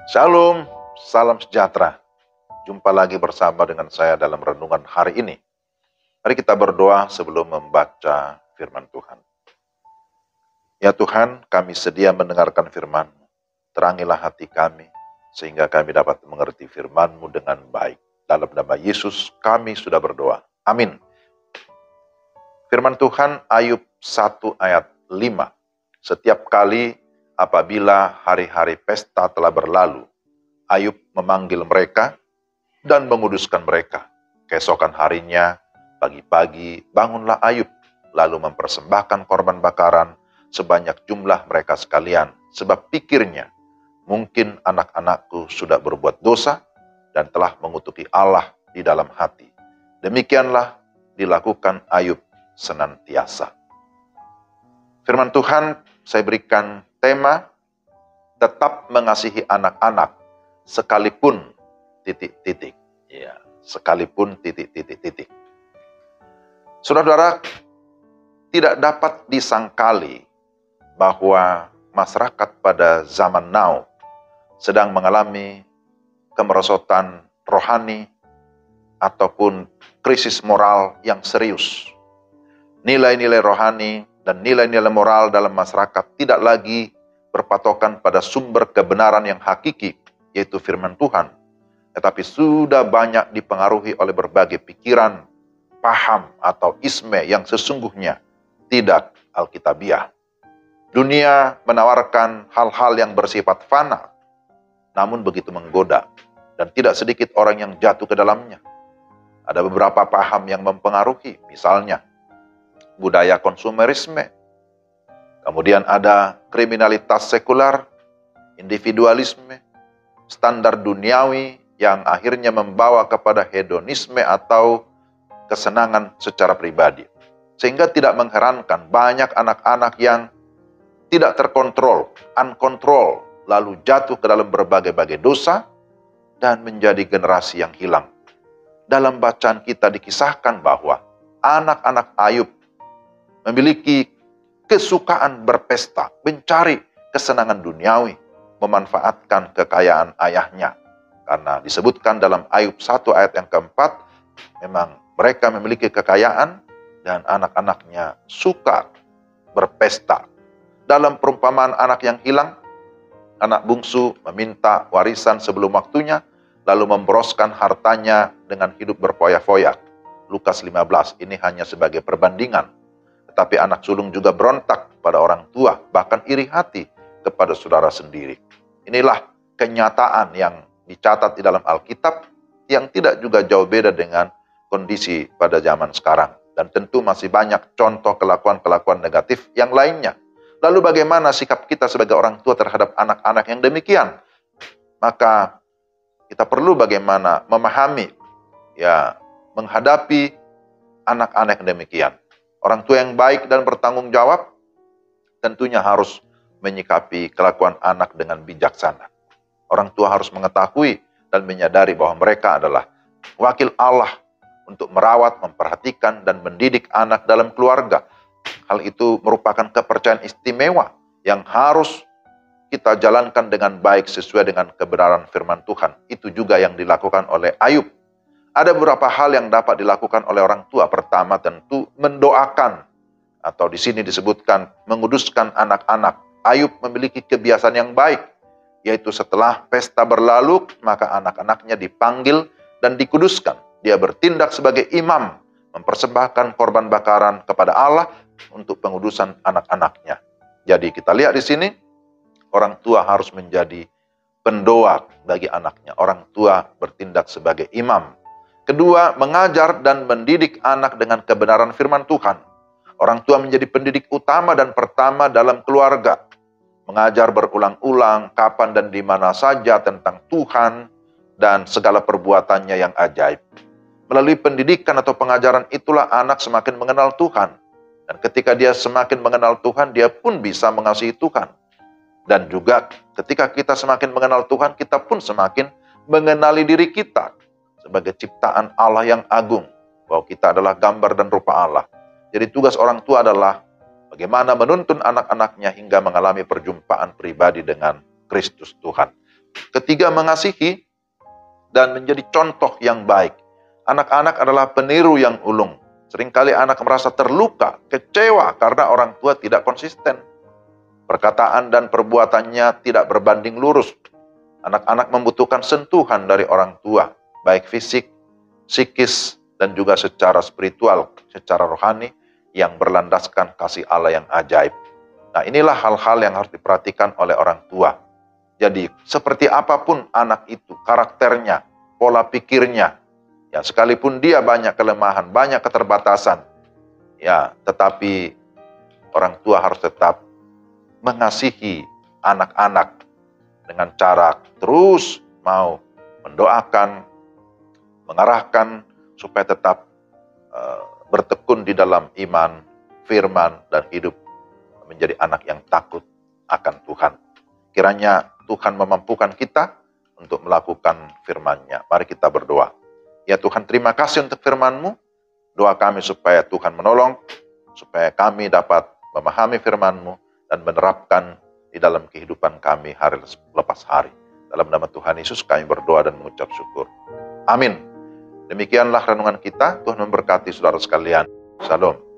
Shalom, salam sejahtera. Jumpa lagi bersama dengan saya dalam renungan hari ini. Mari kita berdoa sebelum membaca firman Tuhan. Ya Tuhan, kami sedia mendengarkan firman-Mu. Terangilah hati kami, sehingga kami dapat mengerti firman-Mu dengan baik. Dalam nama Yesus kami sudah berdoa. Amin. Firman Tuhan Ayub 1 ayat 5. Setiap kali apabila hari-hari pesta telah berlalu, Ayub memanggil mereka dan menguduskan mereka. Keesokan harinya, pagi-pagi, bangunlah Ayub, lalu mempersembahkan korban bakaran sebanyak jumlah mereka sekalian. Sebab pikirnya, mungkin anak-anakku sudah berbuat dosa dan telah mengutuki Allah di dalam hati. Demikianlah dilakukan Ayub senantiasa. Firman Tuhan saya berikan tema, tetap mengasihi anak-anak sekalipun titik-titik. Ya, sekalipun titik-titik. Saudara-saudara, tidak dapat disangkali bahwa masyarakat pada zaman now sedang mengalami kemerosotan rohani ataupun krisis moral yang serius. Nilai-nilai rohani dan nilai-nilai moral dalam masyarakat tidak lagi berpatokan pada sumber kebenaran yang hakiki, yaitu firman Tuhan, tetapi sudah banyak dipengaruhi oleh berbagai pikiran, paham, atau isme yang sesungguhnya tidak alkitabiah. Dunia menawarkan hal-hal yang bersifat fana, namun begitu menggoda, dan tidak sedikit orang yang jatuh ke dalamnya. Ada beberapa paham yang mempengaruhi, misalnya budaya konsumerisme, kemudian ada kriminalitas sekular, individualisme, standar duniawi yang akhirnya membawa kepada hedonisme atau kesenangan secara pribadi. Sehingga tidak mengherankan banyak anak-anak yang tidak terkontrol, uncontrol, lalu jatuh ke dalam berbagai-bagai dosa dan menjadi generasi yang hilang. Dalam bacaan kita dikisahkan bahwa anak-anak Ayub memiliki kesukaan berpesta, mencari kesenangan duniawi, memanfaatkan kekayaan ayahnya. Karena disebutkan dalam Ayub 1 ayat yang keempat, memang mereka memiliki kekayaan dan anak-anaknya suka berpesta. Dalam perumpamaan anak yang hilang, anak bungsu meminta warisan sebelum waktunya, lalu memboroskan hartanya dengan hidup berfoya-foya. Lukas 15, ini hanya sebagai perbandingan. Tetapi anak sulung juga berontak pada orang tua, bahkan iri hati kepada saudara sendiri. Inilah kenyataan yang dicatat di dalam Alkitab yang tidak juga jauh beda dengan kondisi pada zaman sekarang. Dan tentu masih banyak contoh kelakuan-kelakuan negatif yang lainnya. Lalu bagaimana sikap kita sebagai orang tua terhadap anak-anak yang demikian? Maka kita perlu bagaimana memahami, menghadapi anak-anak yang demikian. Orang tua yang baik dan bertanggung jawab tentunya harus menyikapi kelakuan anak dengan bijaksana. Orang tua harus mengetahui dan menyadari bahwa mereka adalah wakil Allah untuk merawat, memperhatikan, dan mendidik anak dalam keluarga. Hal itu merupakan kepercayaan istimewa yang harus kita jalankan dengan baik sesuai dengan kebenaran firman Tuhan. Itu juga yang dilakukan oleh Ayub. Ada beberapa hal yang dapat dilakukan oleh orang tua. Pertama tentu mendoakan, atau di sini disebutkan menguduskan anak-anak. Ayub memiliki kebiasaan yang baik, yaitu setelah pesta berlalu, maka anak-anaknya dipanggil dan dikuduskan. Dia bertindak sebagai imam, mempersembahkan korban bakaran kepada Allah untuk pengudusan anak-anaknya. Jadi kita lihat di sini, orang tua harus menjadi pendoa bagi anaknya. Orang tua bertindak sebagai imam. Kedua, mengajar dan mendidik anak dengan kebenaran firman Tuhan. Orang tua menjadi pendidik utama dan pertama dalam keluarga. Mengajar berulang-ulang kapan dan di mana saja tentang Tuhan dan segala perbuatannya yang ajaib. Melalui pendidikan atau pengajaran itulah anak semakin mengenal Tuhan. Dan ketika dia semakin mengenal Tuhan, dia pun bisa mengasihi Tuhan. Dan juga ketika kita semakin mengenal Tuhan, kita pun semakin mengenali diri kita sebagai ciptaan Allah yang agung, bahwa kita adalah gambar dan rupa Allah. Jadi tugas orang tua adalah bagaimana menuntun anak-anaknya hingga mengalami perjumpaan pribadi dengan Kristus Tuhan. Ketiga, mengasihi dan menjadi contoh yang baik. Anak-anak adalah peniru yang ulung. Seringkali anak merasa terluka, kecewa karena orang tua tidak konsisten. Perkataan dan perbuatannya tidak berbanding lurus. Anak-anak membutuhkan sentuhan dari orang tua, baik fisik, psikis, dan juga secara spiritual, secara rohani, yang berlandaskan kasih Allah yang ajaib. Nah, inilah hal-hal yang harus diperhatikan oleh orang tua. Jadi, seperti apapun anak itu, karakternya, pola pikirnya, ya sekalipun dia banyak kelemahan, banyak keterbatasan, ya tetapi orang tua harus tetap mengasihi anak-anak dengan cara terus mau mendoakan, mengarahkan supaya tetap bertekun di dalam iman, firman, dan hidup menjadi anak yang takut akan Tuhan. Kiranya Tuhan memampukan kita untuk melakukan firman-Nya. Mari kita berdoa. Ya Tuhan, terima kasih untuk firman-Mu. Doa kami supaya Tuhan menolong, supaya kami dapat memahami firman-Mu dan menerapkan di dalam kehidupan kami hari lepas hari. Dalam nama Tuhan Yesus kami berdoa dan mengucap syukur. Amin. Demikianlah renungan kita. Tuhan memberkati saudara sekalian. Shalom.